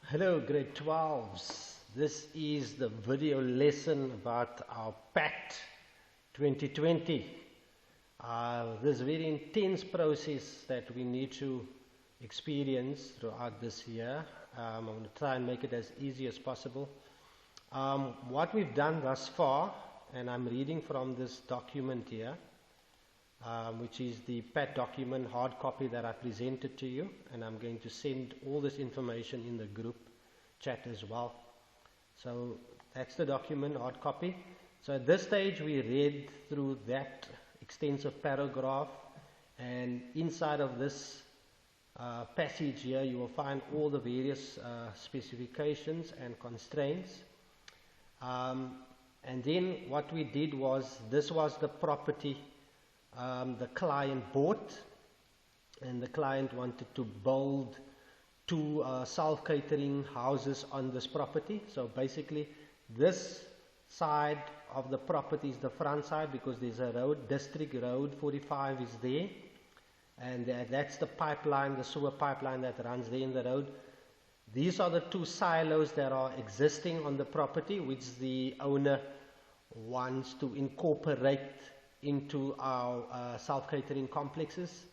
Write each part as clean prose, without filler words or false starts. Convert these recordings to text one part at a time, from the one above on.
Hello grade 12s. This is the video lesson about our PAT 2020. This very intense process that we need to experience throughout this year. I'm going to try and make it as easy as possible. What we've done thus far, and I'm reading from this document here, which is the PAT document hard copy that I presented to you, and I'm going to send all this information in the group chat as well. So that's the document hard copy. So at this stage we read through that extensive paragraph, and inside of this passage here you will find all the various specifications and constraints. And then what we did was, this was the property the client bought, and the client wanted to build two self-catering houses on this property. So basically this side of the property is the front side, because there's a road, District Road 45 is there, and that's the pipeline, the sewer pipeline that runs there in the road. These are the two silos that are existing on the property, which the owner wants to incorporate into our self-catering complexes.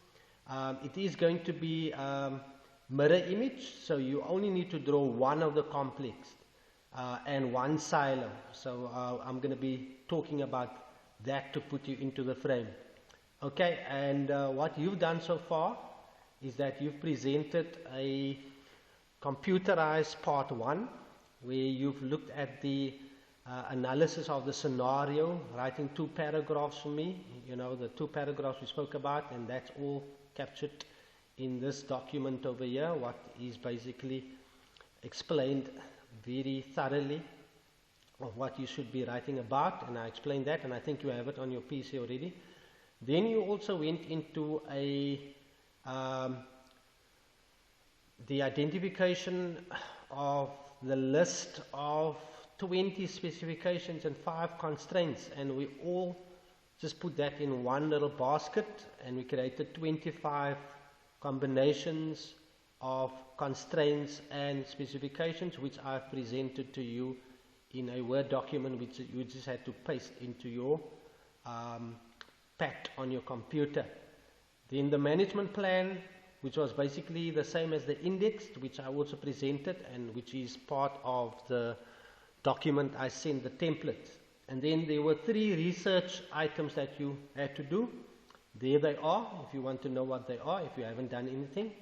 It is going to be mirror image, so you only need to draw one of the complex and one silo. So I'm going to be talking about that to put you into the frame. Okay, and what you've done so far is that you've presented a computerized part 1, where you've looked at the analysis of the scenario, writing 2 paragraphs for me, you know, the 2 paragraphs we spoke about, and that's all captured in this document over here, what is basically explained very thoroughly of what you should be writing about, and I explained that, and I think you have it on your PC already. Then you also went into the identification of the list of 20 specifications and 5 constraints, and we all just put that in one little basket, and we created 25 combinations of constraints and specifications, which I've presented to you in a Word document, which you just had to paste into your PAT on your computer. Then the management plan, which was basically the same as the index, which I also presented, and which is part of the document I sent, the template. And then there were 3 research items that you had to do. There they are, if you want to know what they are, if you haven't done anything.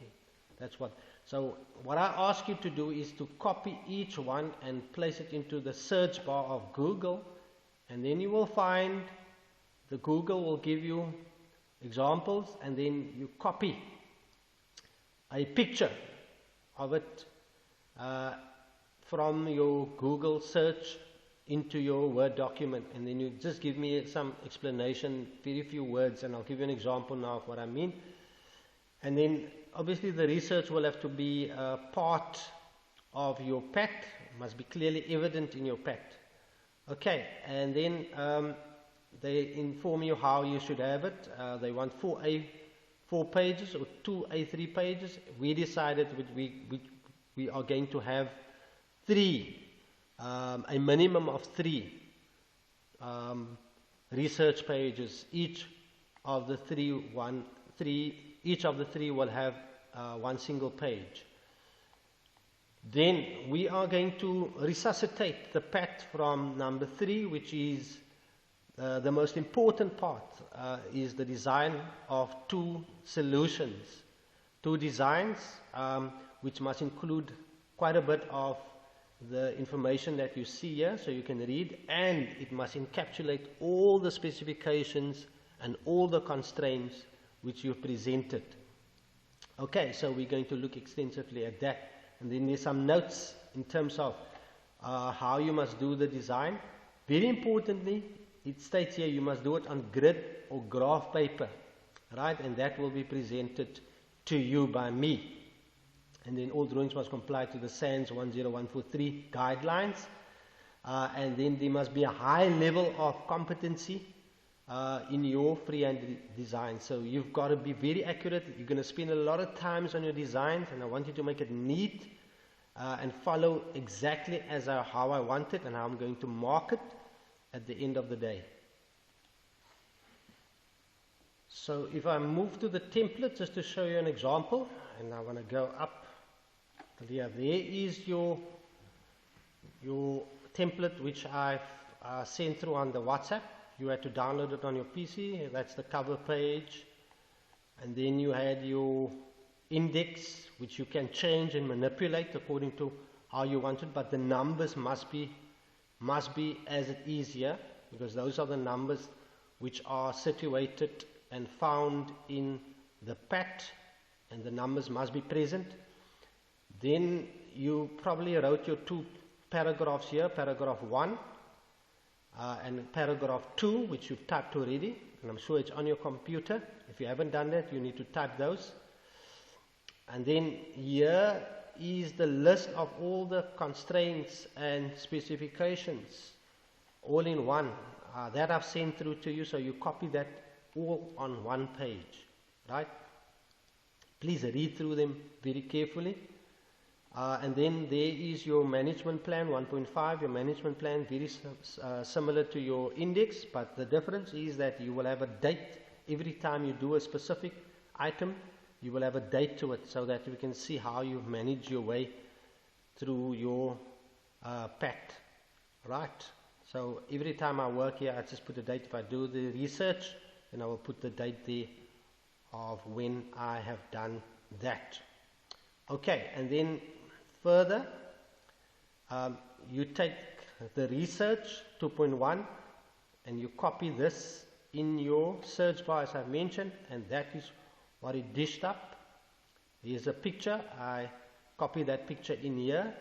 That's what. So what I ask you to do is to copy each one and place it into the search bar of Google, and then you will find the Google will give you examples, and then you copy a picture of it from your Google search into your Word document, and then you just give me some explanation, very few words, and I'll give you an example now of what I mean. And then obviously the research will have to be part of your PAT, must be clearly evident in your PAT. Okay, and then they inform you how you should have it. They want 4 pages or 2 A3 pages. We decided we are going to have 3, a minimum of 3 research pages. Each of the 3 will have 1 single page. Then we are going to resuscitate the PAT from number 3, which is the most important part, is the design of 2 solutions, 2 designs, which must include quite a bit of the information that you see here, so you can read, and it must encapsulate all the specifications and all the constraints which you presented. Okay, so we're going to look extensively at that, and then there's some notes in terms of how you must do the design. Very importantly, it states here you must do it on grid or graph paper, right, and that will be presented to you by me. And then all drawings must comply to the SANS 10143 guidelines, and then there must be a high level of competency in your freehand design. So you've got to be very accurate. You're going to spend a lot of times on your designs, and I want you to make it neat and follow exactly as how I want it and how I'm going to mark it at the end of the day. So if I move to the template just to show you an example, and I want to go up here, there is your template which I've sent through on the WhatsApp. You had to download it on your PC. That's the cover page, and then you had your index which you can change and manipulate according to how you want it, but the numbers must be as it is here, because those are the numbers which are situated and found in the PAT, and the numbers must be present. Then you probably wrote your two paragraphs here, paragraph 1 and paragraph 2, which you've typed already, and I'm sure it's on your computer. If you haven't done that, you need to type those. And then here is the list of all the constraints and specifications all in one that I've sent through to you, so you copy that all on one page, right? Please read through them very carefully. And then there is your management plan 1.5, your management plan very similar to your index, but the difference is that you will have a date every time you do a specific item. You will have a date to it, so that you can see how you manage your way through your PAT, right? So every time I work here, I just put a date. If I do the research, then I will put the date there of when I have done that. Okay, and then further, you take the research 2.1 and you copy this in your search bar as I mentioned, and that is what it dished up. Here's a picture. I copy that picture in here,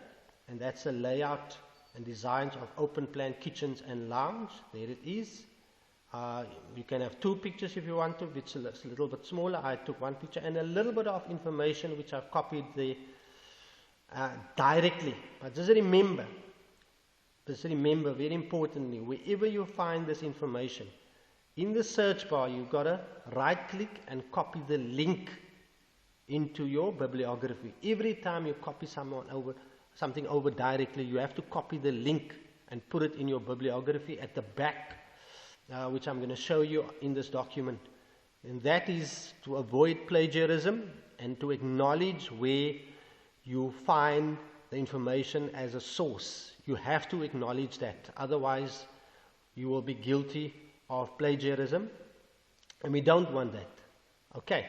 and that's a layout and designs of open plan kitchens and lounge. There it is. You can have two pictures if you want to, which is a little bit smaller. I took one picture and a little bit of information which I've copied there directly. But just remember very importantly, wherever you find this information, in the search bar you've got to right click and copy the link into your bibliography. Every time you copy something over directly, you have to copy the link and put it in your bibliography at the back, which I'm going to show you in this document. And that is to avoid plagiarism and to acknowledge where you find the information as a source. You have to acknowledge that, otherwise you will be guilty of plagiarism, and we don't want that. Okay,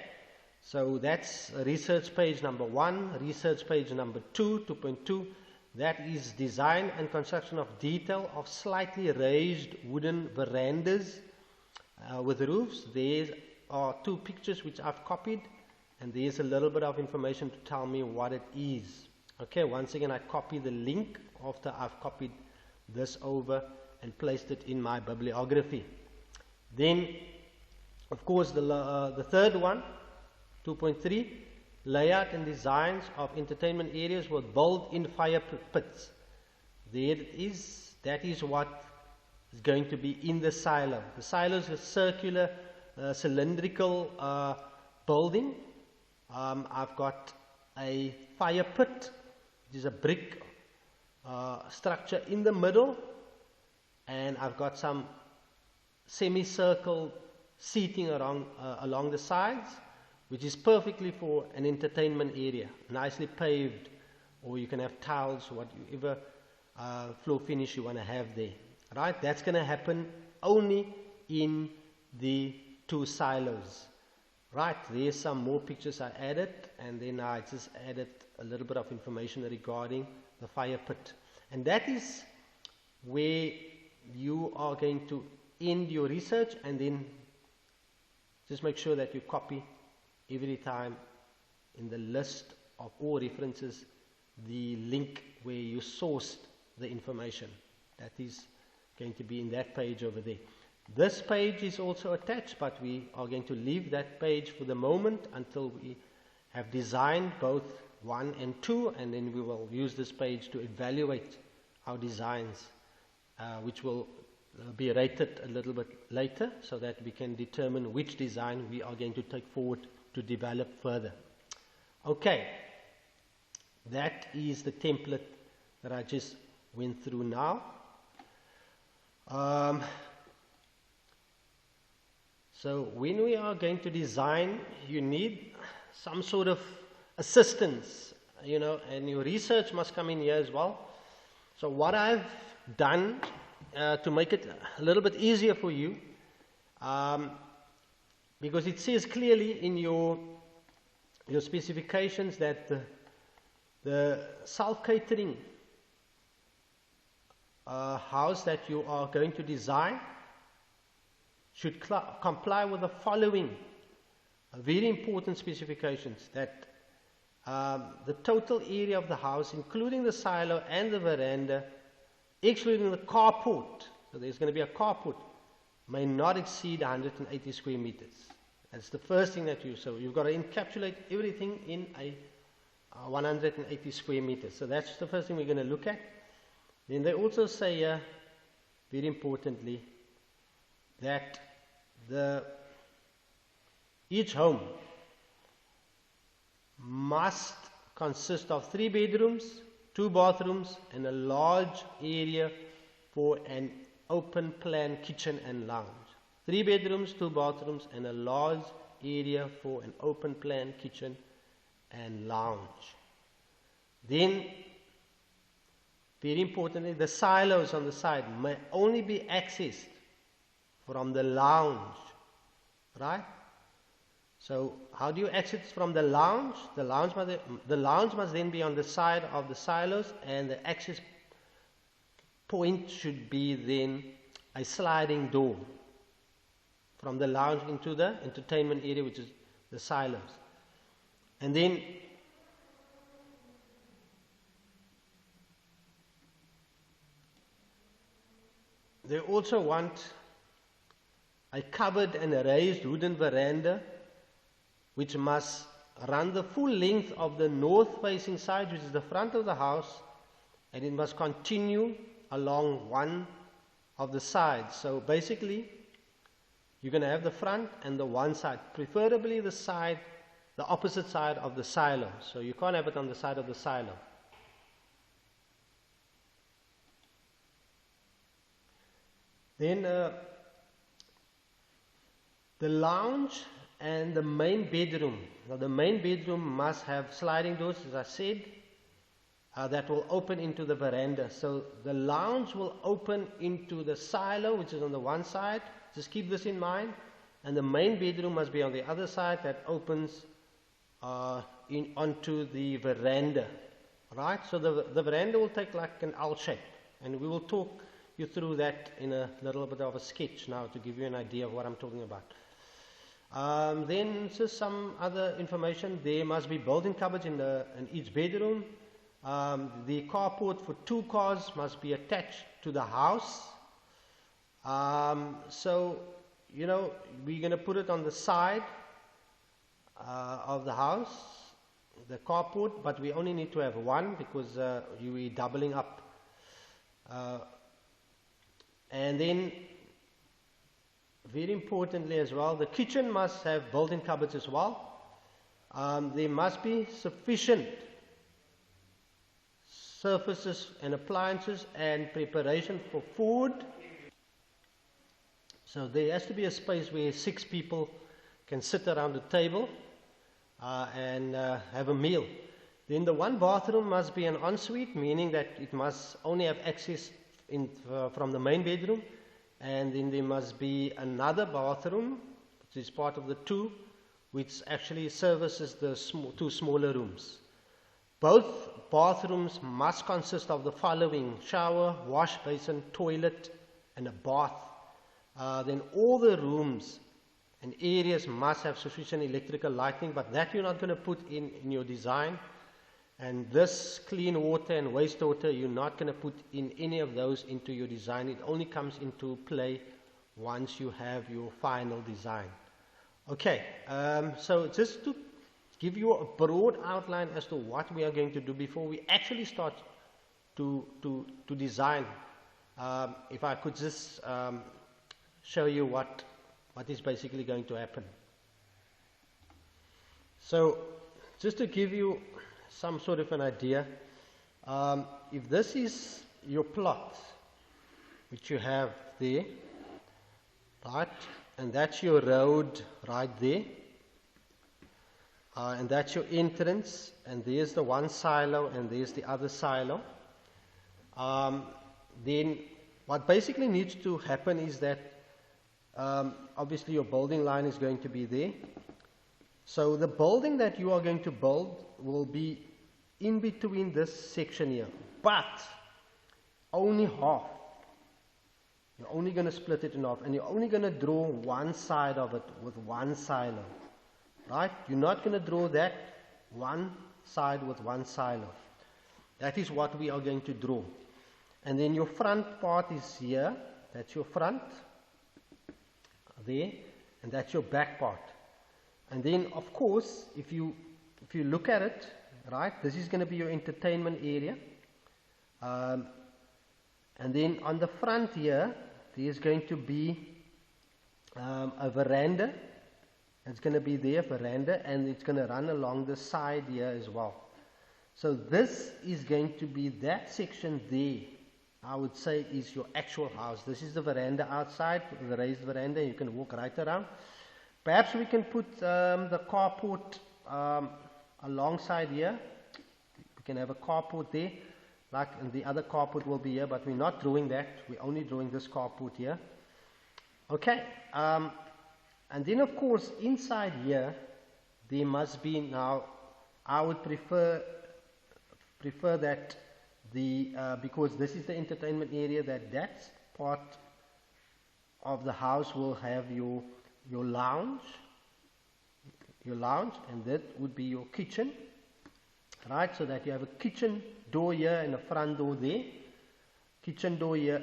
so that's research page number 1. Research page number 2, 2.2, that is design and construction of detail of slightly raised wooden verandas with roofs. There are two pictures which I've copied, and there's a little bit of information to tell me what it is. Okay, once again I copy the link after I've copied this over and placed it in my bibliography. Then, of course, the third one, 2.3, layout and designs of entertainment areas with built-in fire pits. There it is. That is what is going to be in the silo. The silo is a circular, cylindrical building. I've got a fire pit, which is a brick structure in the middle, and I've got some semicircle seating along the sides, which is perfectly for an entertainment area, nicely paved, or you can have tiles, whatever floor finish you want to have there. Right? That's going to happen only in the two silos. Right, there's some more pictures I added, and then I just added a little bit of information regarding the fire pit. And that is where you are going to end your research, and then just make sure that you copy every time in the list of all references the link where you sourced the information. That is going to be in that page over there. This page is also attached, but we are going to leave that page for the moment until we have designed both 1 and 2, and then we will use this page to evaluate our designs, which will be rated a little bit later, so that we can determine which design we are going to take forward to develop further. Okay, that is the template that I just went through now. So when we are going to design, you need some sort of assistance, you know, and your research must come in here as well. So what I've done to make it a little bit easier for you, because it says clearly in your specifications that the self-catering house that you are going to design should comply with the following very important specifications: that the total area of the house, including the silo and the veranda, excluding the carport, so there's going to be a carport, may not exceed 180 square meters. That's the first thing that so you've got to encapsulate everything in a 180 square meters. So that's the first thing we're going to look at. Then they also say here, very importantly, that each home must consist of 3 bedrooms, 2 bathrooms, and a large area for an open plan kitchen and lounge. 3 bedrooms, 2 bathrooms, and a large area for an open plan kitchen and lounge. Then, very importantly, the silos on the side may only be accessed from the lounge, right? So how do you exit from the lounge? The lounge must then be on the side of the silos, and the access point should be then a sliding door from the lounge into the entertainment area, which is the silos. And then they also want a covered and a raised wooden veranda, which must run the full length of the north-facing side, which is the front of the house, and it must continue along one of the sides. So basically, you're going to have the front and the one side, preferably the opposite side of the silo. So you can't have it on the side of the silo. Then the lounge and the main bedroom. Now the main bedroom must have sliding doors, as I said, that will open into the veranda. So the lounge will open into the silo, which is on the one side. Just keep this in mind. And the main bedroom must be on the other side, that opens onto the veranda. Right? So the veranda will take like an L shape. And we will talk you through that in a little bit of a sketch now to give you an idea of what I'm talking about. Then just some other information. There must be built-in cupboards in each bedroom. The carport for 2 cars must be attached to the house. So, you know, we're going to put it on the side of the house, the carport, but we only need to have one because you're doubling up. And then, very importantly as well, the kitchen must have built-in cupboards as well. There must be sufficient surfaces and appliances and preparation for food. So there has to be a space where 6 people can sit around the table and have a meal. Then the one bathroom must be an ensuite, meaning that it must only have access from the main bedroom. And then there must be another bathroom, which is part of the 2, which actually services the 2 smaller rooms. Both bathrooms must consist of the following: shower, wash basin, toilet, and a bath. Then all the rooms and areas must have sufficient electrical lighting, but that you're not going to put in your design. And this clean water and wastewater, you're not going to put in any of those into your design. It only comes into play once you have your final design. Okay, so just to give you a broad outline as to what we are going to do before we actually start to design. If I could just show you what is basically going to happen. So just to give you some sort of an idea. If this is your plot, which you have there, right, and that's your road right there, and that's your entrance, and there's the one silo and there's the other silo, then what basically needs to happen is that obviously your building line is going to be there. So the building that you are going to build will be in between this section here, but only half. You're only going to split it in half, and you're only going to draw one side of it with one silo, right? You're not going to draw that one side with one silo. That is what we are going to draw. And then your front part is here. That's your front there, and that's your back part. And then, of course, if you look at it, right, this is going to be your entertainment area. And then on the front here, there's going to be a veranda. It's going to be there, veranda, and it's going to run along the side here as well. So this is going to be that section there, I would say, is your actual house. This is the veranda outside, the raised veranda. You can walk right around. Perhaps we can put the carport alongside here. We can have a carport there, and the other carport will be here, but we're not drawing that. We're only drawing this carport here. Okay, and then of course inside here there must be, now I would prefer that because this is the entertainment area, that part of the house will have your lounge, and that would be your kitchen, right? So that you have a kitchen door here and a front door there. Kitchen door here,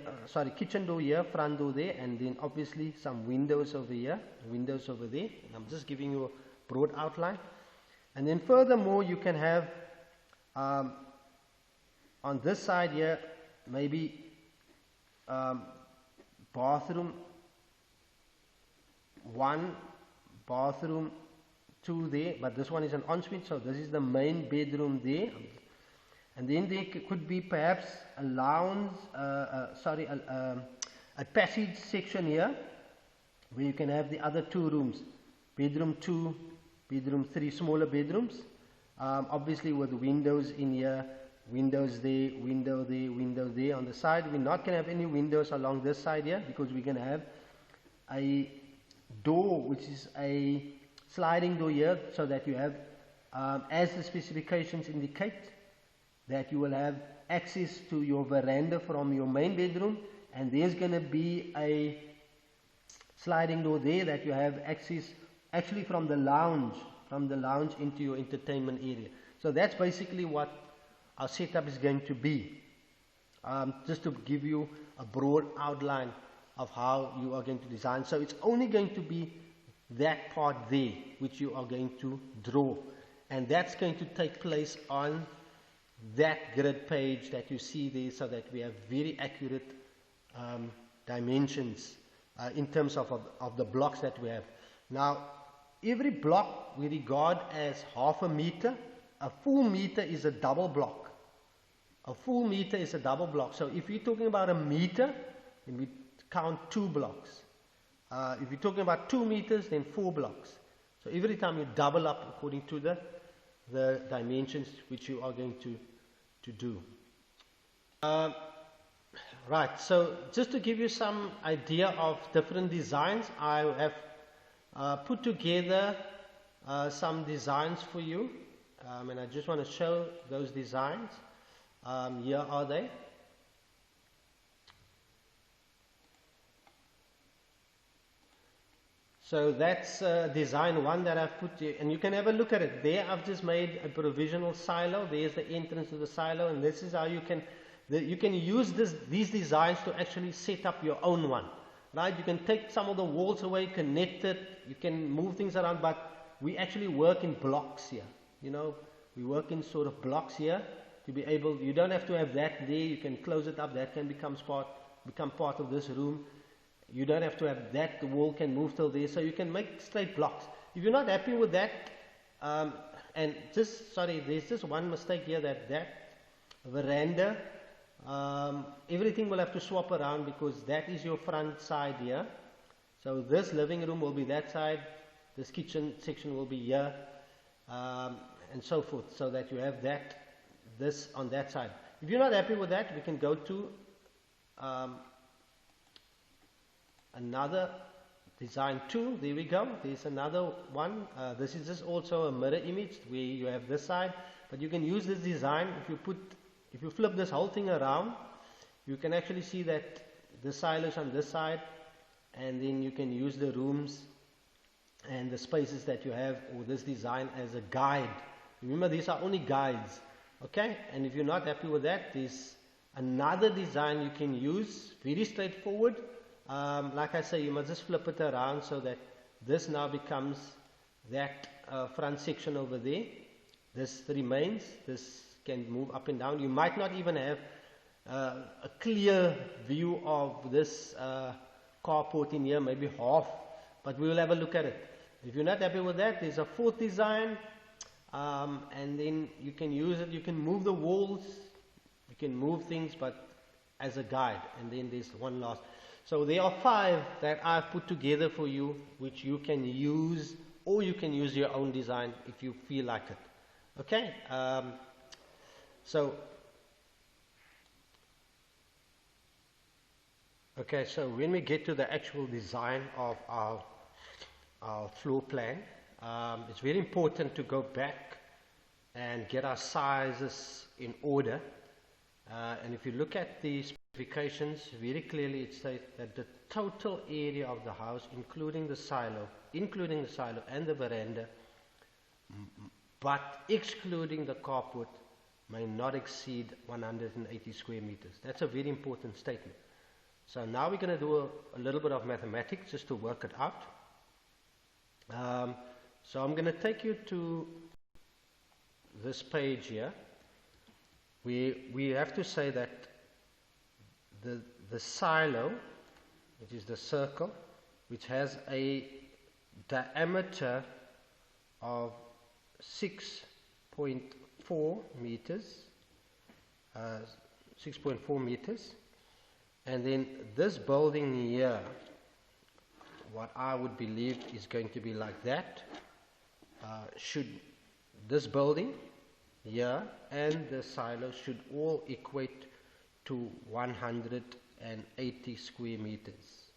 front door there, and then obviously some windows over here, windows over there. And I'm just giving you a broad outline. And then furthermore, you can have on this side here, maybe bathroom 1, bathroom 2 there, but this one is an ensuite, so this is the main bedroom there. And then there could be perhaps a lounge, a passage section here, where you can have the other 2 rooms, bedroom 2, bedroom 3, smaller bedrooms, obviously with windows in here, windows there, window there, window there. On the side, we're not going to have any windows along this side here, because we're going to have a door, which is a sliding door here, so that you have, as the specifications indicate, that you will have access to your veranda from your main bedroom, and there's going to be a sliding door there that you have access actually from the lounge into your entertainment area. So that's basically what our setup is going to be, just to give you a broad outline of how you are going to design. So it's only going to be that part there which you are going to draw, and that's going to take place on that grid page that you see there, so that we have very accurate dimensions in terms of the blocks that we have. Now, every block we regard as half a meter. A full meter is a double block. A full meter is a double block. So if you're talking about a meter, then we count 2 blocks. If you're talking about 2 meters, then 4 blocks. So every time you double up according to the dimensions which you are going to do. Right, so just to give you some idea of different designs, I have put together some designs for you, and I just want to show those designs. Here are they. So that's design 1 that I've put here, and you can have a look at it. There I've just made a provisional silo. There's the entrance to the silo, and this is how you can use these designs to actually set up your own one. Right? You can take some of the walls away, connect it, you can move things around, but we actually work in blocks here. You know, we work in sort of blocks here to be able, you don't have to have that there, you can close it up, that can become part of this room. You don't have to have that, the wall can move till there, so you can make straight blocks. If you're not happy with that, and and just, sorry, there's just one mistake here, that veranda, everything will have to swap around because that is your front side here. So this living room will be that side, this kitchen section will be here, and so forth, so that you have this on that side. If you're not happy with that, we can go to another design 2. There we go. There's another one. This is just also a mirror image where you have this side, but you can use this design. If you flip this whole thing around, you can actually see that the silos on this side, and then you can use the rooms and the spaces that you have, or this design, as a guide. Remember, these are only guides, okay? And if you're not happy with that, there's another design you can use, very straightforward. Like I say, you must just flip it around so that this now becomes that front section over there. This remains. This can move up and down. You might not even have a clear view of this carport in here, maybe half, but we will have a look at it. If you're not happy with that, there's a fourth design, and then you can use it. You can move the walls, you can move things, but as a guide. And then there's one last. So there are 5 that I've put together for you, which you can use, or you can use your own design if you feel like it. Okay? So when we get to the actual design of our floor plan, it's very important to go back and get our sizes in order. And if you look at the specifications, very clearly it states that the total area of the house, including the silo and the veranda, but excluding the carport, may not exceed 180 square meters. That's a very important statement. So now we're going to do a little bit of mathematics just to work it out. So I'm going to take you to this page here. We have to say that the silo, which is the circle, which has a diameter of 6.4 meters, 6.4 meters, and then this building here, what I would believe is going to be like that, this building here and the silo should all equate to 180 square meters.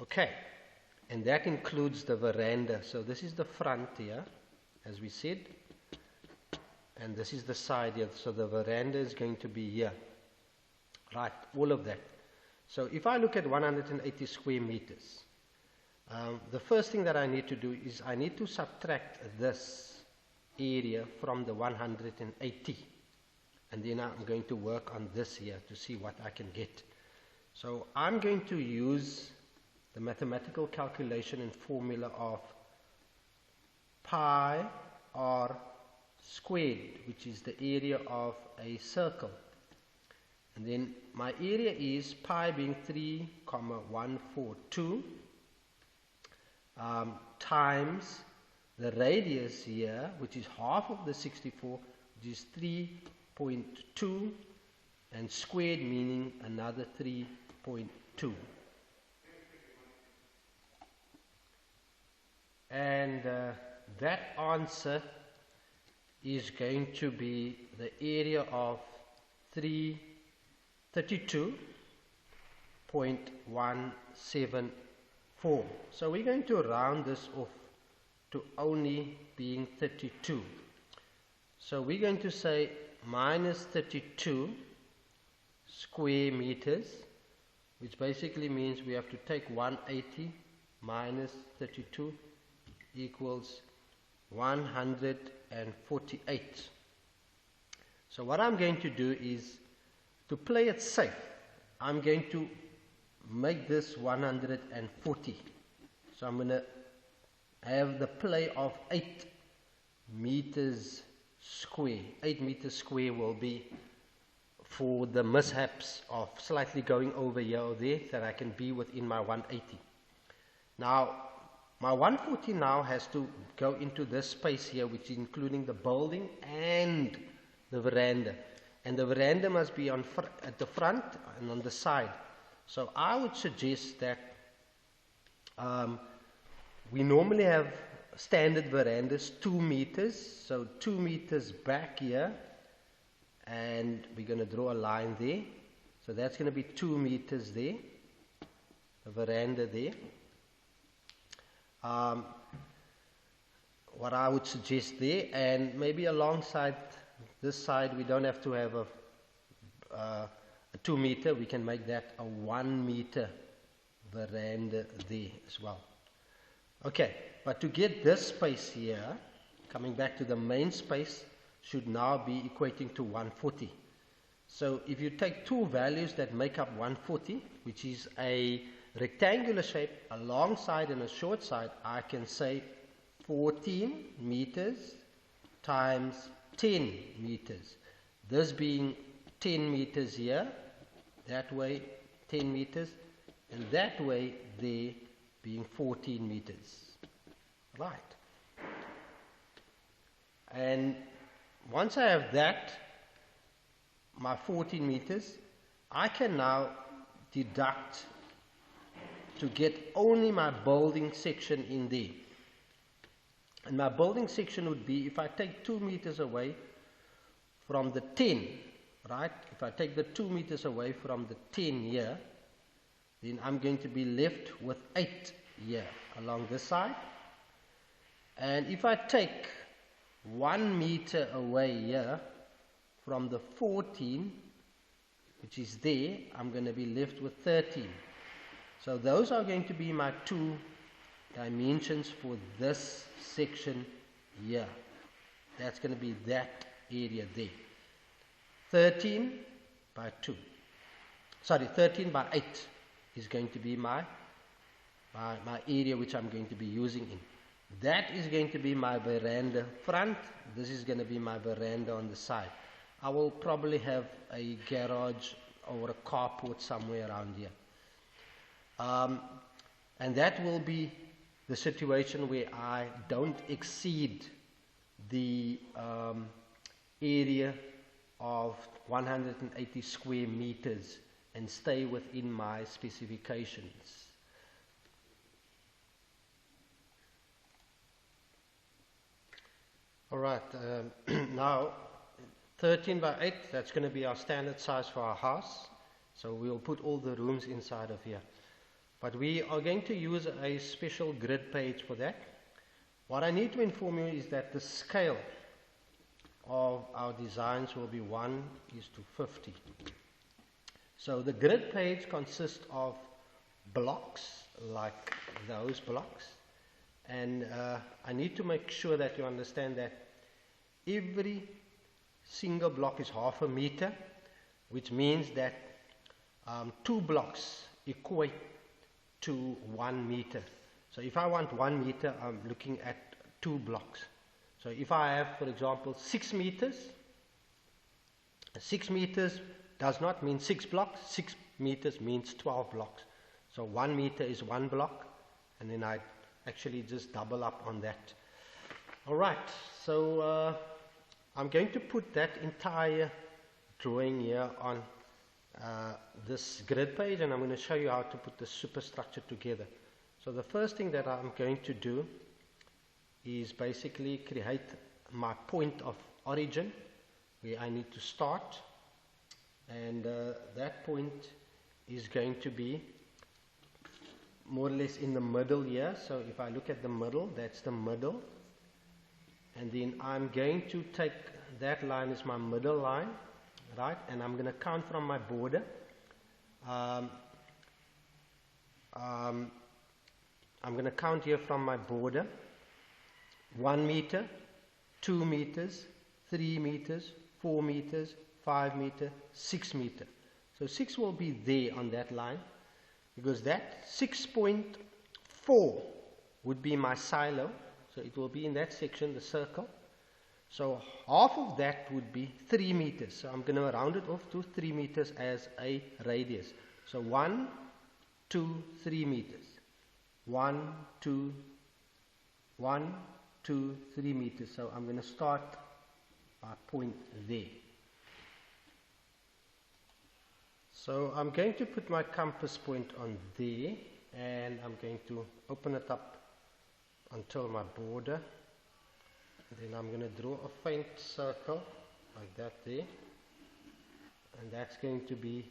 Okay, and that includes the veranda. So this is the front here, as we said, and this is the side here. So the veranda is going to be here. Right, all of that. So if I look at 180 square meters, the first thing that I need to do is I need to subtract this area from the 180, and then I'm going to work on this here to see what I can get. So I'm going to use the mathematical calculation and formula of pi r squared, which is the area of a circle. And then my area is pi being 3,142 times the radius here, which is half of the 64, which is 3.2, and squared meaning another 3.2. And that answer is going to be the area of 32.174. So we're going to round this off to only being 32. So we're going to say minus 32 square meters, which basically means we have to take 180 minus 32 equals 148. So what I'm going to do is, to play it safe, I'm going to make this 140. So I'm going to have the play of 8 meters square. 8 meters square will be for the mishaps of slightly going over here or there, that I can be within my 180. Now, my 140 now has to go into this space here, which is including the building and the veranda. And the veranda must be at the front and on the side. So I would suggest that we normally have standard verandas 2 meters. So 2 meters back here. And we're going to draw a line there. So that's going to be 2 meters there. The veranda there. What I would suggest there, and maybe alongside this side we don't have to have a 2 meter, we can make that a 1 meter veranda there as well. Okay, but to get this space here, coming back to the main space, should now be equating to 140. So if you take two values that make up 140, which is a rectangular shape, a long side and a short side, I can say 14 meters times 10 meters. This being 10 meters here, that way 10 meters, and that way there being 14 meters. Right. And once I have that, my 14 meters, I can now deduct to get only my building section in there. And my building section would be, if I take 2 meters away from the 10, right? If I take the 2 meters away from the 10 here, then I'm going to be left with 8 here along this side. And if I take 1 meter away here from the 14, which is there, I'm going to be left with 13. So those are going to be my two dimensions for this section here. That's going to be that area there. 13 by 2. Sorry, 13 by 8 is going to be my area which I'm going to be using in. That is going to be my veranda front. This is going to be my veranda on the side. I will probably have a garage or a carport somewhere around here. And that will be the situation where I don't exceed the area of 180 square meters and stay within my specifications. All right, now 13 by 8, that's going to be our standard size for our house. So we'll put all the rooms inside of here. But we are going to use a special grid page for that. What I need to inform you is that the scale of our designs will be 1:50. So the grid page consists of blocks like those blocks. And I need to make sure that you understand that every single block is half a meter, which means that 2 blocks equate to 1 meter. So if I want 1 meter, I'm looking at 2 blocks. So if I have, for example, 6 meters, 6 meters does not mean 6 blocks, 6 meters means 12 blocks. So 1 meter is 1 block, and then I actually just double up on that. Alright, so I'm going to put that entire drawing here on this grid page, and I'm going to show you how to put the superstructure together. So the first thing that I'm going to do is basically create my point of origin where I need to start, and that point is going to be more or less in the middle here. So if I look at the middle, that's the middle, and then I'm going to take that line as my middle line, right, and I'm going to count from my border. I'm going to count here from my border: 1 meter, 2 meters, 3 meters, 4 meters, 5 meters, 6 meters. So 6 will be there on that line, because that 6.4 would be my silo. So it will be in that section, the circle. So half of that would be 3 meters. So I'm going to round it off to 3 meters as a radius. So 1, 2, 3 meters. 1, 2, 1, 2, 3 meters. So I'm going to start my point there. So I'm going to put my compass point on there, and I'm going to open it up until my border. Then I'm going to draw a faint circle like that there, and that's going to be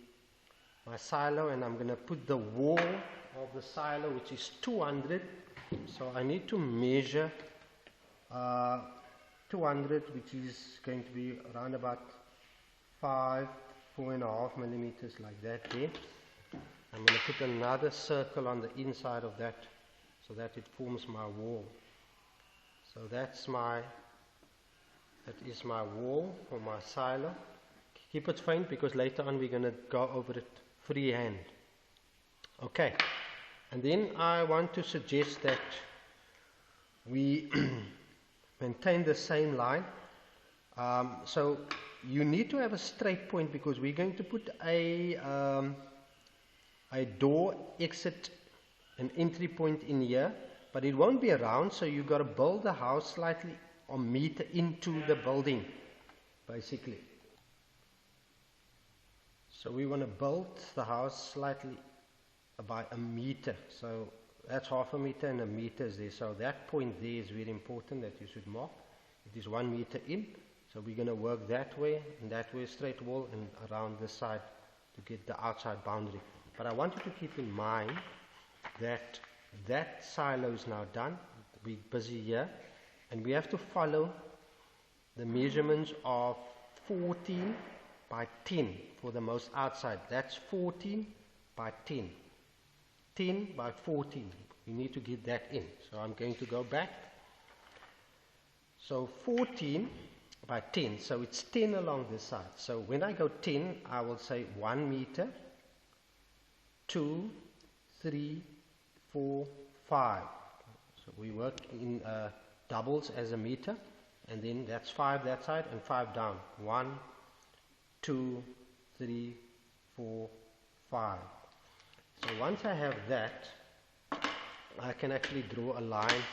my silo, and I'm going to put the wall of the silo, which is 200. So I need to measure 200, which is going to be around about 4.5 millimeters like that there. I'm going to put another circle on the inside of that so that it forms my wall. So that is my wall for my silo. Keep it faint because later on we're going to go over it freehand. Okay, and then I want to suggest that we maintain the same line. So you need to have a straight point because we're going to put a door, exit and entry point in here, but it won't be round, so you've got to build the house slightly a meter into the building basically. So we want to build the house slightly by a meter, so that's half a meter and a meter is there. So that point there is very important that you should mark. It is 1 meter in, so we're going to work that way and that way, straight wall, and around this side to get the outside boundary. But I want you to keep in mind that that silo is now done. We're busy here, and we have to follow the measurements of 14 by 10 for the most outside. That's 14 by 10. 10 by 14. We need to get that in. So I'm going to go back. So 14 by 10. So it's 10 along this side. So when I go 10, I will say 1 meter, 2, 3, 4, 5. So we work in doubles as a meter, and then that's 5 that side and 5 down. 1, 2, 3, 4, 5. So once I have that, I can actually draw a line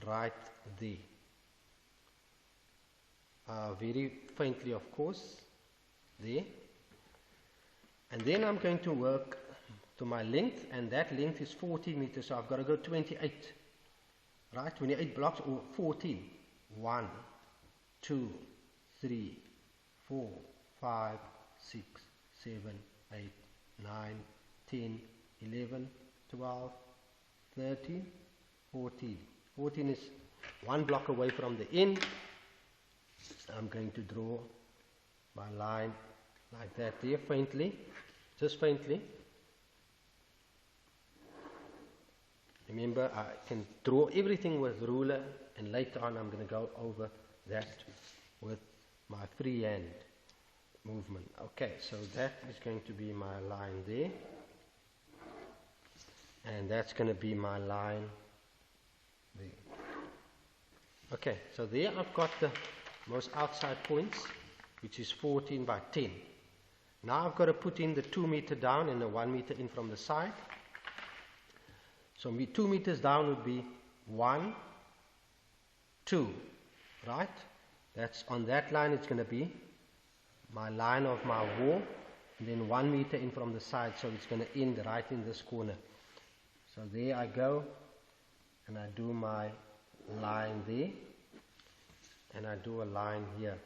right there. Very faintly, of course, there. And then I'm going to work to my length, and that length is 40 meters, so I've got to go 28. Right, 28 blocks or 14. 1, 2, 3, 4, 5, 6, 7, 8, 9, 10, 11, 12, 13, 14. 14 is 1 block away from the end. I'm going to draw my line like that there, faintly, just faintly. Remember, I can draw everything with ruler, and later on I'm going to go over that with my freehand movement. Okay, so that is going to be my line there, and that's going to be my line there. Okay, so there I've got the most outside points, which is 14 by 10. Now I've got to put in the 2 meter down and the 1 meter in from the side. So 2 meters down would be 1, 2, right? That's on that line. It's going to be my line of my wall, and then 1 meter in from the side, so it's going to end right in this corner. So there I go, and I do my line there, and I do a line here.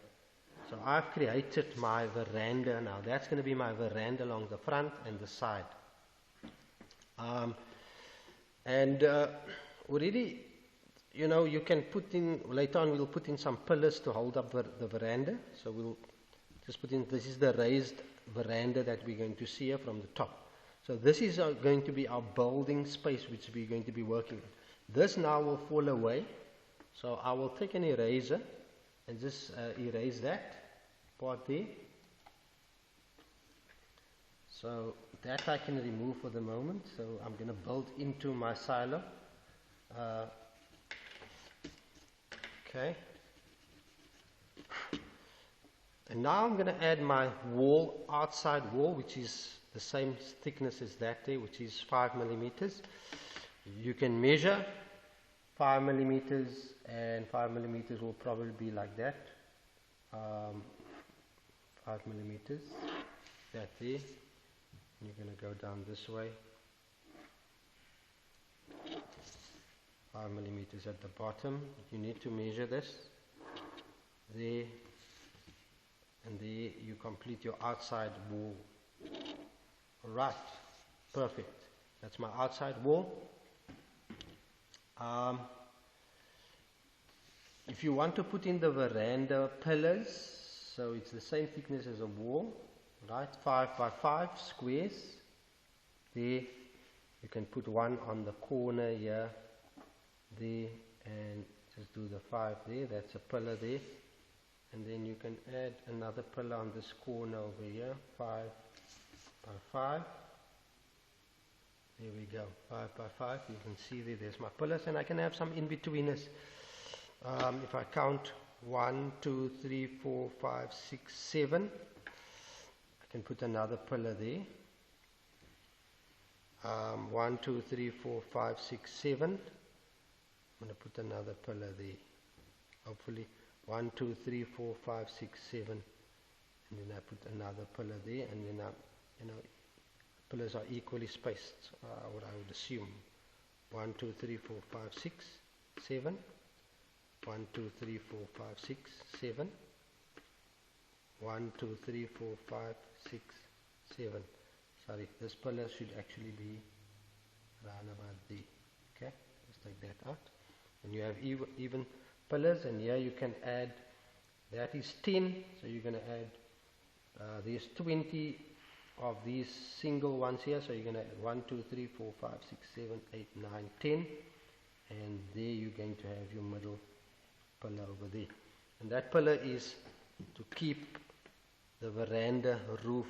So I've created my veranda now. That's going to be my veranda along the front and the side. Already, you know, you can put in, later on we'll put in some pillars to hold up the veranda. So we'll just put in, this is the raised veranda that we're going to see here from the top. So this is going to be our building space which we're going to be working on. This now will fall away. So I will take an eraser and just erase that part there. So that I can remove for the moment. So I'm going to build into my silo. Okay. And now I'm going to add my wall, outside wall, which is the same thickness as that there, which is 5 millimeters. You can measure 5 millimeters, and 5 millimeters will probably be like that. 5 millimeters, that there. You're going to go down this way. 5 millimeters at the bottom. You need to measure this. There and there, you complete your outside wall. Right, perfect. That's my outside wall. If you want to put in the veranda pillars, so it's the same thickness as a wall, right? 5 by 5 squares. There, you can put one on the corner here, there, and just do the 5 there. That's a pillar there. And then you can add another pillar on this corner over here, 5 by 5. There we go, 5 by 5. You can see there's my pillars, and I can have some in-betweeners. If I count 1, 2, 3, 4, 5, 6, 7, I can put another pillar there. 1, 2, 3, 4, 5, 6, 7. I'm going to put another pillar there. Hopefully 1, 2, 3, 4, 5, 6, 7, and then I put another pillar there, and then pillars are equally spaced, what I would assume. 1, 2, 3, 4, 5, 6, 7. 1, 2, 3, 4, 5, 6, 7. 1, 2, 3, 4, 5, 6, 7. Sorry, this pillar should actually be around about there. Okay, just take that out. And you have even pillars, and here you can add, that is 10, so you're going to add, there's 20 of these single ones here, so you're going to add 1, 2, 3, 4, 5, 6, 7, 8, 9, 10, and there you're going to have your middle pillar over there. And that pillar is to keep the veranda roof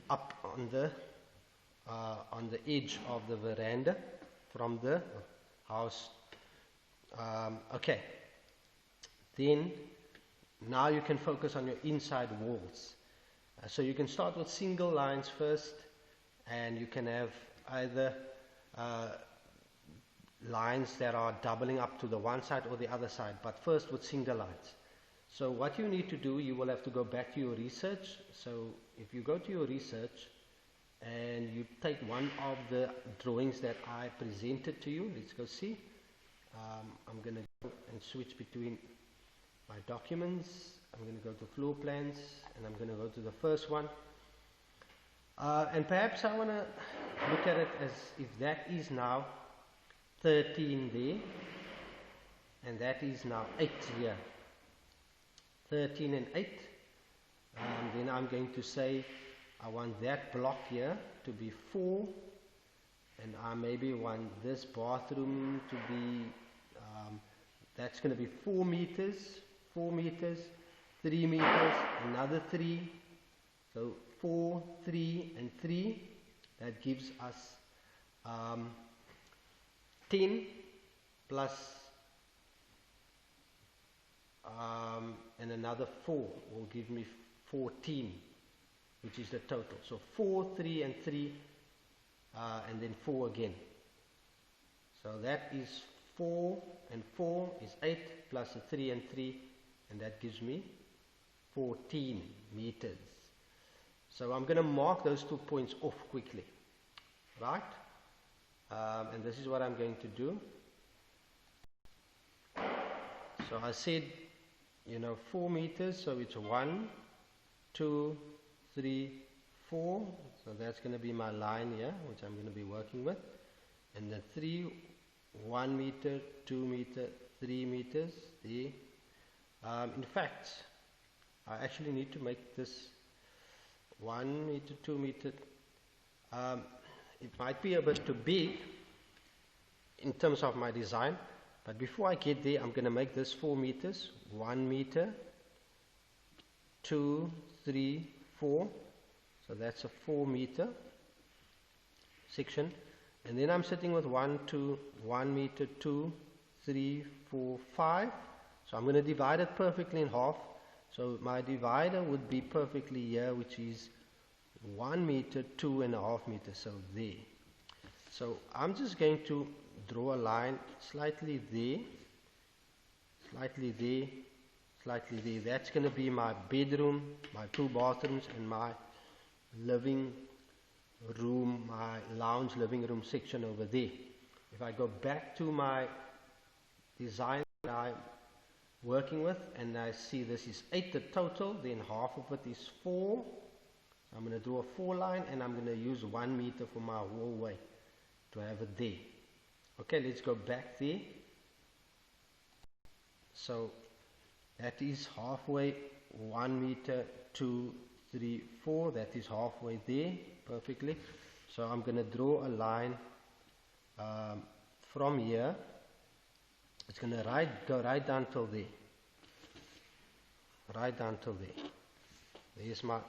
up on the edge of the veranda from the house. Okay, then now you can focus on your inside walls. So you can start with single lines first, and you can have either lines that are doubling up to the one side or the other side, but first with single lines. So what you need to do, you will have to go back to your research. So if you go to your research and you take one of the drawings that I presented to you, let's go see. I'm going to go and switch between my documents. I'm going to go to floor plans, and I'm going to go to the first one. And perhaps I want to look at it as if that is now 13 there, and that is now 8 here. 13 and 8. Then I'm going to say I want that block here to be 4, and I maybe want this bathroom to be, that's going to be 4 meters, 4 meters, 3 meters, another 3, so 4, 3 and 3, that gives us 10 plus and another 4 will give me 14, which is the total. So 4, 3 and 3 and then 4 again. So that is 4 and 4 is 8 plus a 3 and 3, and that gives me 14 meters. So I'm going to mark those 2 points off quickly, right? And this is what I'm going to do. So I said, 4 meters, so it's 1, 2, 3, 4. So that's going to be my line here, which I'm going to be working with. And then 3, 1 meter, 2 meter, 3 meters. There. In fact, I actually need to make this 1 meter, 2 meter. It might be a bit too big in terms of my design, but before I get there, I'm going to make this 4 meters. 1 meter, 2, 3, 4. So that's a 4 meter section. And then I'm sitting with 1 meter, 2, 3, 4, 5. So I'm going to divide it perfectly in half. So my divider would be perfectly here, which is 1 meter, 2.5 meters. So there. So I'm just going to draw a line slightly there, slightly there, slightly there. That's going to be my bedroom, my 2 bathrooms, and my living room, my lounge living room section over there. If I go back to my design that I'm working with, and I see this is 8 the total, then half of it is 4. So I'm going to draw a 4 line, and I'm going to use 1 meter for my hallway to have it there. Okay, let's go back there. So that is halfway, 1 meter, 2, 3, 4. That is halfway there, perfectly. So I'm going to draw a line from here. It's going to go right down till there. Right down till there. There's my...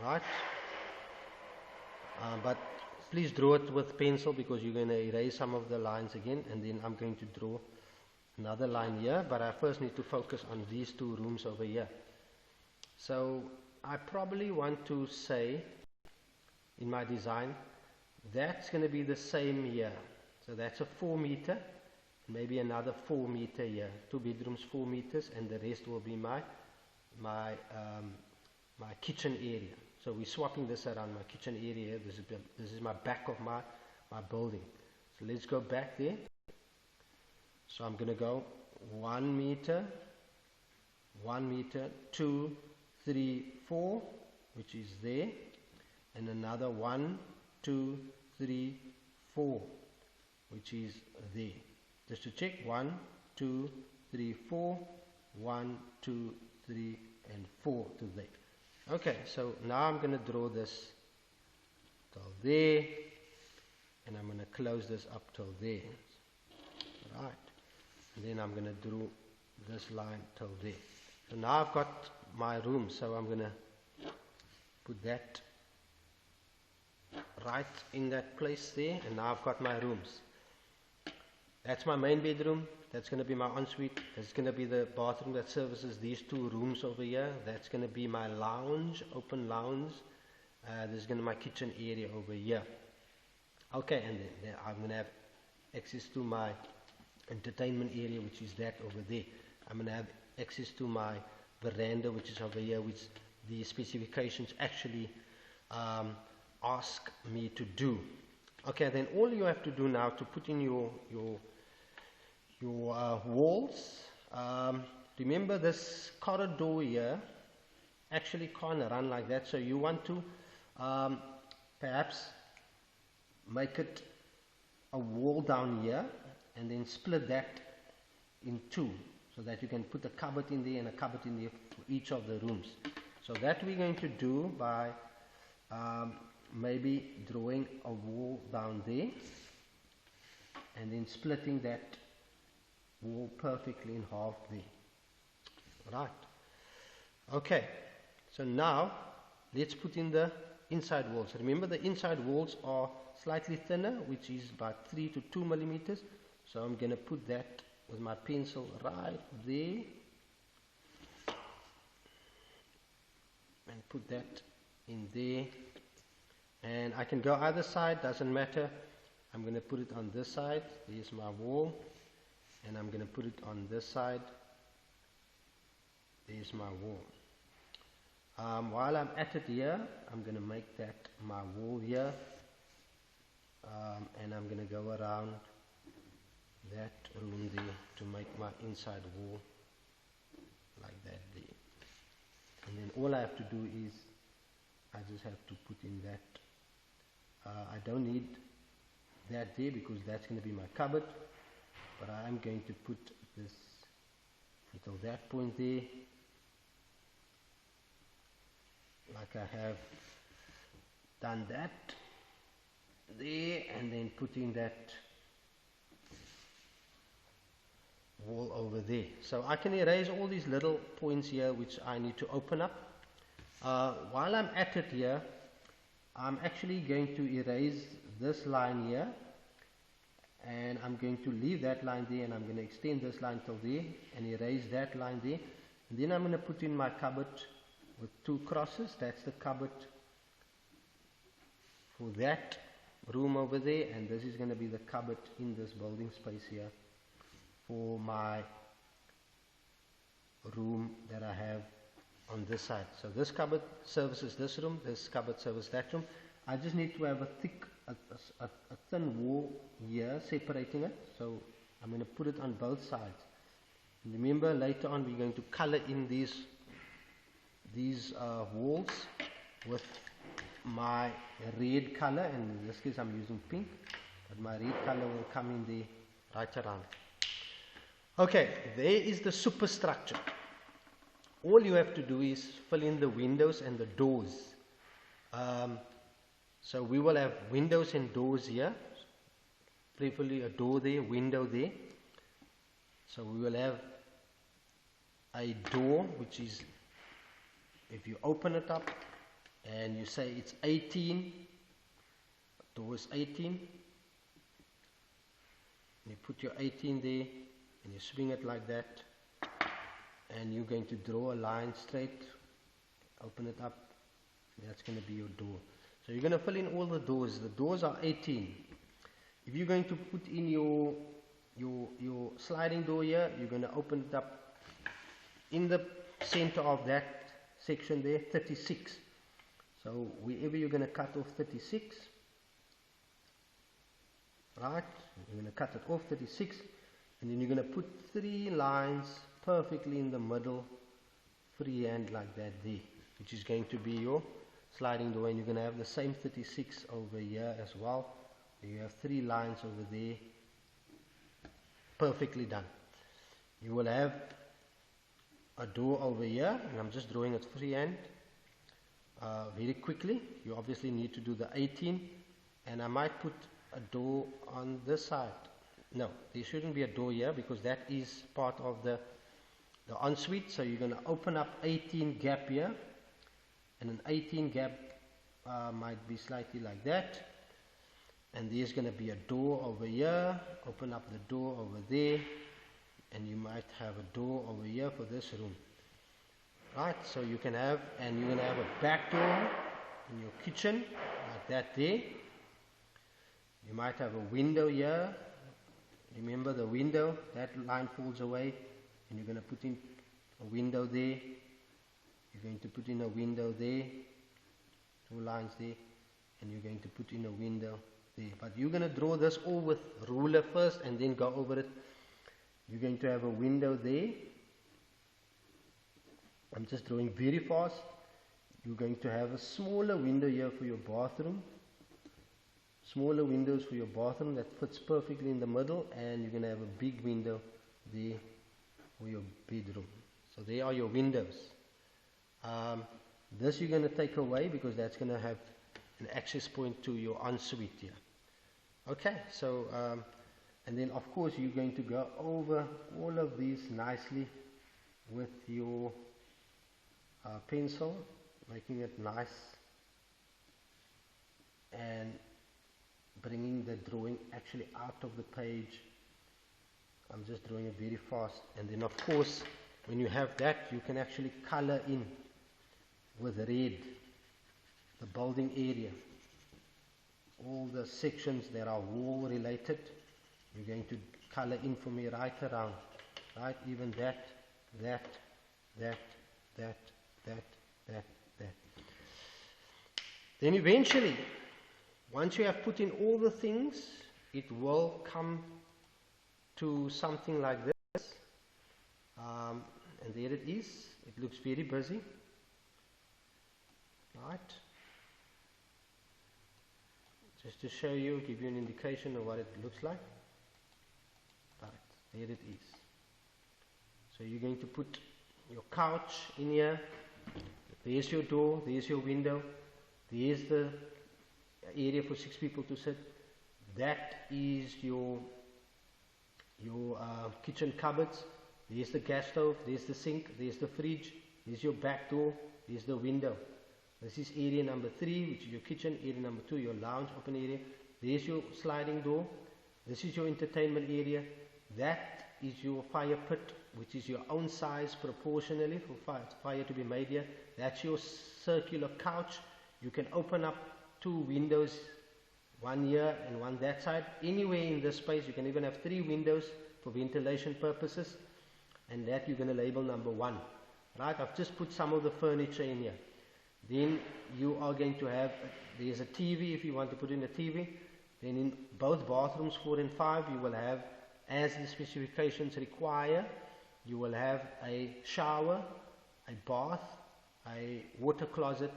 Right. But please draw it with pencil, because you're going to erase some of the lines again, and then I'm going to draw another line here, but I first need to focus on these 2 rooms over here. So I probably want to say in my design that's going to be the same here. So that's a 4 meter, maybe another 4 meter here. 2 bedrooms, 4 meters, and the rest will be my kitchen area. So we're swapping this around, my kitchen area. This is my back of my building. So let's go back there. So I'm going to go 1 meter, 1 meter, 2, 3, 4, which is there, and another 1, 2, 3, 4, which is there. Just to check, 1, 2, 3, 4, 1, 2, 3, and 4 to there. Okay, so now I'm going to draw this till there, and I'm going to close this up till there. Right. And then I'm going to draw this line till there. So now I've got my room, so I'm going to put that right in that place there, and now I've got my rooms. That's my main bedroom, that's going to be my ensuite, that's going to be the bathroom that services these 2 rooms over here, that's going to be my lounge, open lounge, there's going to be my kitchen area over here. Okay, and then I'm going to have access to my entertainment area, which is that over there. I'm going to have access to my veranda, which is over here, which the specifications actually ask me to do. Okay, then all you have to do now to put in your walls, remember this corridor here actually can't run like that, so you want to perhaps make it a wall down here and then split that in 2, so that you can put a cupboard in there and a cupboard in there for each of the rooms. So that we're going to do by maybe drawing a wall down there and then splitting that wall perfectly in half there. Right. Okay, so now let's put in the inside walls. Remember, the inside walls are slightly thinner, which is about 3 to 2 millimeters. So I'm going to put that with my pencil right there and put that in there, and I can go either side, doesn't matter. I'm going to put it on this side, there's my wall, and I'm going to put it on this side, there's my wall. While I'm at it here, I'm going to make that my wall here, and I'm going to go around that room there to make my inside wall like that there. And then all I have to do is I just have to put in that. I don't need that there because that's going to be my cupboard, but I am going to put this until that point there, like I have done that there, and then putting that wall over there. So I can erase all these little points here which I need to open up. While I'm at it here, I'm actually going to erase this line here, and I'm going to leave that line there, and I'm going to extend this line till there and erase that line there, and then I'm going to put in my cupboard with 2 crosses. That's the cupboard for that room over there, and this is going to be the cupboard in this building space here for my room that I have on this side. So this cupboard services this room, this cupboard services that room. I just need to have a thin wall here separating it, so I'm going to put it on both sides. And remember, later on we're going to color in these walls with my red color, and in this case I'm using pink, but my red color will come in there right around. Okay, there is the superstructure. All you have to do is fill in the windows and the doors. So we will have windows and doors here, preferably a door there, window there. So we will have a door, which is, if you open it up and you say it's 18, door is 18, you put your 18 there and you swing it like that, and you're going to draw a line straight, open it up, that's going to be your door. So you're going to fill in all the doors. The doors are 18. If you're going to put in your sliding door here, you're going to open it up in the center of that section there, 36. So wherever you're going to cut off 36, right, you're going to cut it off 36, and then you're going to put 3 lines perfectly in the middle, freehand like that there, which is going to be your sliding door. And you're going to have the same 36 over here as well. You have 3 lines over there, perfectly done. You will have a door over here, and I'm just drawing it freehand very quickly. You obviously need to do the 18, and I might put a door on this side. No, there shouldn't be a door here because that is part of the ensuite. So you're going to open up 18 gap here, and an 18 gap might be slightly like that, and there's going to be a door over here. Open up the door over there, and you might have a door over here for this room, right? So you can have, and you're going to have a back door in your kitchen like that there. You might have a window here. Remember the window, that line falls away, and you're going to put in a window there. You're going to put in a window there, 2 lines there, and you're going to put in a window there. But you're going to draw this all with ruler first and then go over it. You're going to have a window there. I'm just drawing very fast. You're going to have a smaller window here for your bathroom. Smaller windows for your bathroom that fits perfectly in the middle, and you're going to have a big window there for your bedroom. So there are your windows. This you're going to take away because that's going to have an access point to your ensuite here. Okay, so and then of course you're going to go over all of these nicely with your pencil, making it nice and bringing the drawing actually out of the page. I'm just drawing it very fast, and then of course when you have that, you can actually color in with red the building area, all the sections that are wall related. You're going to color in for me right around, right, even that. Then eventually, once you have put in all the things, it will come to something like this, and there it is. It looks very busy, right? Just to show you, give you an indication of what it looks like. Right, there it is. So you're going to put your couch in here. There's your door, there's your window, there's the area for 6 people to sit. That is your kitchen cupboards. There's the gas stove, there's the sink, there's the fridge, there's your back door, there's the window. This is area number 3, which is your kitchen. Area number 2, your lounge open area. There's your sliding door. This is your entertainment area. That is your fire pit, which is your own size proportionally for fire to be made here. That's your circular couch. You can open up 2 windows one here and one that side. Anywhere in this space, you can even have 3 windows for ventilation purposes, and that you're going to label number 1. Right, I've just put some of the furniture in here. Then you are going to have, there's a TV if you want to put in a TV. Then in both bathrooms 4 and 5 you will have, as the specifications require, you will have a shower, a bath, a water closet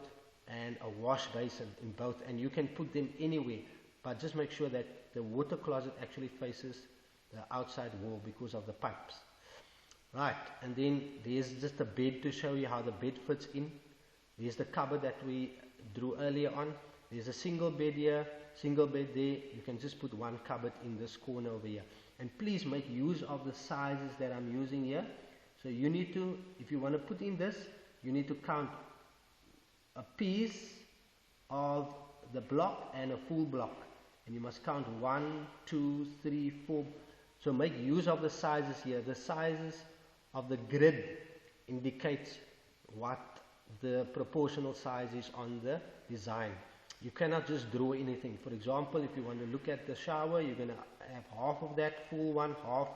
and a wash basin in both, and you can put them anywhere, but just make sure that the water closet actually faces the outside wall because of the pipes. Right, and then there's just a bed to show you how the bed fits in. There's the cupboard that we drew earlier on. There's a single bed here, single bed there. You can just put one cupboard in this corner over here. And please make use of the sizes that I'm using here. So you need to, if you want to put in this, you need to count a piece of the block and a full block. And you must count 1, 2, 3, 4. So make use of the sizes here. The sizes of the grid indicates what the proportional size is on the design. You cannot just draw anything. For example, if you want to look at the shower, you're going to have half of that, full one, half,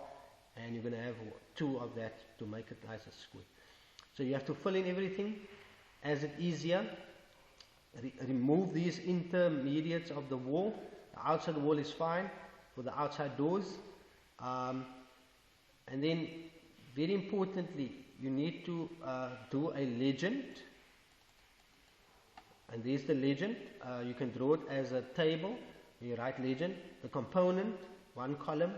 and you're going to have 2 of that to make it nice and square. So you have to fill in everything as it is here. Remove these intermediates of the wall. The outside wall is fine for the outside doors. And then very importantly, you need to do a legend, and there's the legend. You can draw it as a table. You write legend, the component, 1 column,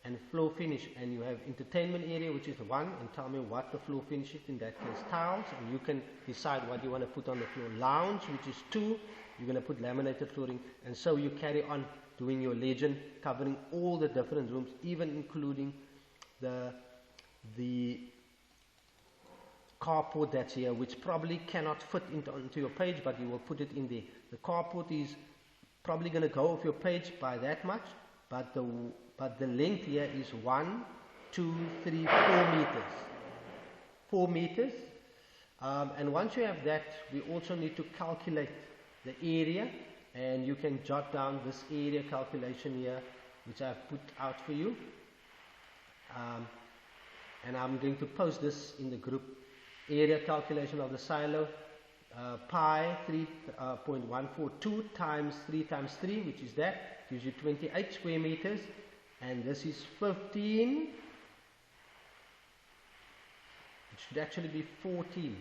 and floor finish, and you have entertainment area, which is 1, and tell me what the floor finish is. In that case, tiles, and you can decide what you want to put on the floor. Lounge, which is 2, you're going to put laminated flooring, and so you carry on doing your legend, covering all the different rooms, even including the carport that's here, which probably cannot fit onto your page, but you will put it in there. The carport is probably going to go off your page by that much, but the length here is 1, 2, 3, 4 meters. 4 meters. And once you have that, we also need to calculate the area, and you can jot down this area calculation here, which I've put out for you. And I'm going to post this in the group. Area calculation of the silo, pi 3.142 times 3 times 3, which is that, gives you 28 square meters, and this is 15. It should actually be 14.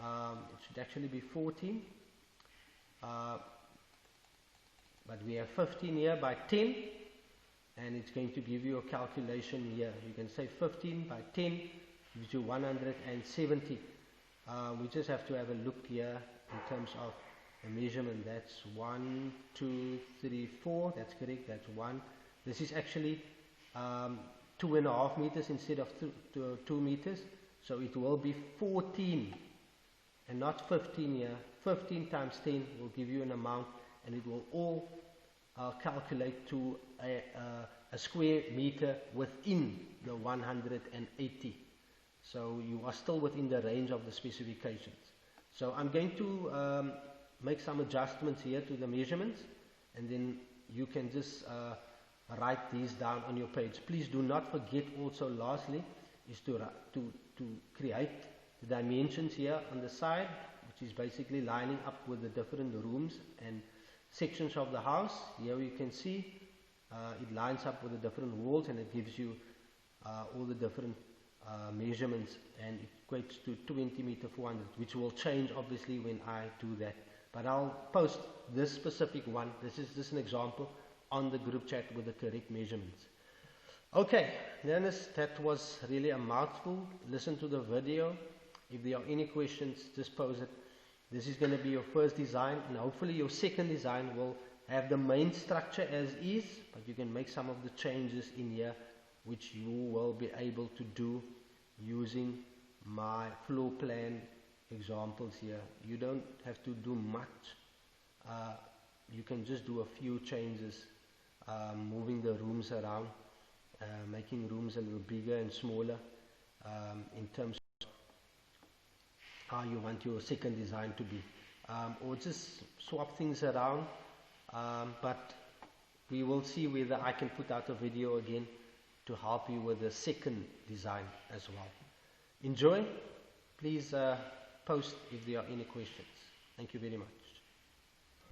It should actually be 14. But we have 15 here by 10, and it's going to give you a calculation here. You can say 15 by 10 gives you 170. We just have to have a look here in terms of the measurement. That's 1, 2, 3, 4. That's correct. That's 1. This is actually 2.5 meters instead of 2 meters. So it will be 14 and not 15 here. 15 times 10 will give you an amount, and it will all calculate to a square meter within the 180. So you are still within the range of the specifications. So I'm going to make some adjustments here to the measurements, and then you can just write these down on your page. Please do not forget also, lastly, is to create the dimensions here on the side, which is basically lining up with the different rooms and sections of the house. Here you can see it lines up with the different walls, and it gives you all the different measurements, and it equates to 20 meter 400, which will change obviously when I do that. But I'll post this specific one. This is just an example on the group chat with the correct measurements. Okay, Dennis, that was really a mouthful. Listen to the video. If there are any questions, just pose it. This is going to be your first design, and hopefully your second design will have the main structure as is, but you can make some of the changes in here, which you will be able to do using my floor plan examples here. You don't have to do much. You can just do a few changes, moving the rooms around, making rooms a little bigger and smaller, in terms of how you want your second design to be, or just swap things around but we will see whether I can put out a video again to help you with the second design as well. Enjoy. Please post if there are any questions. Thank you very much.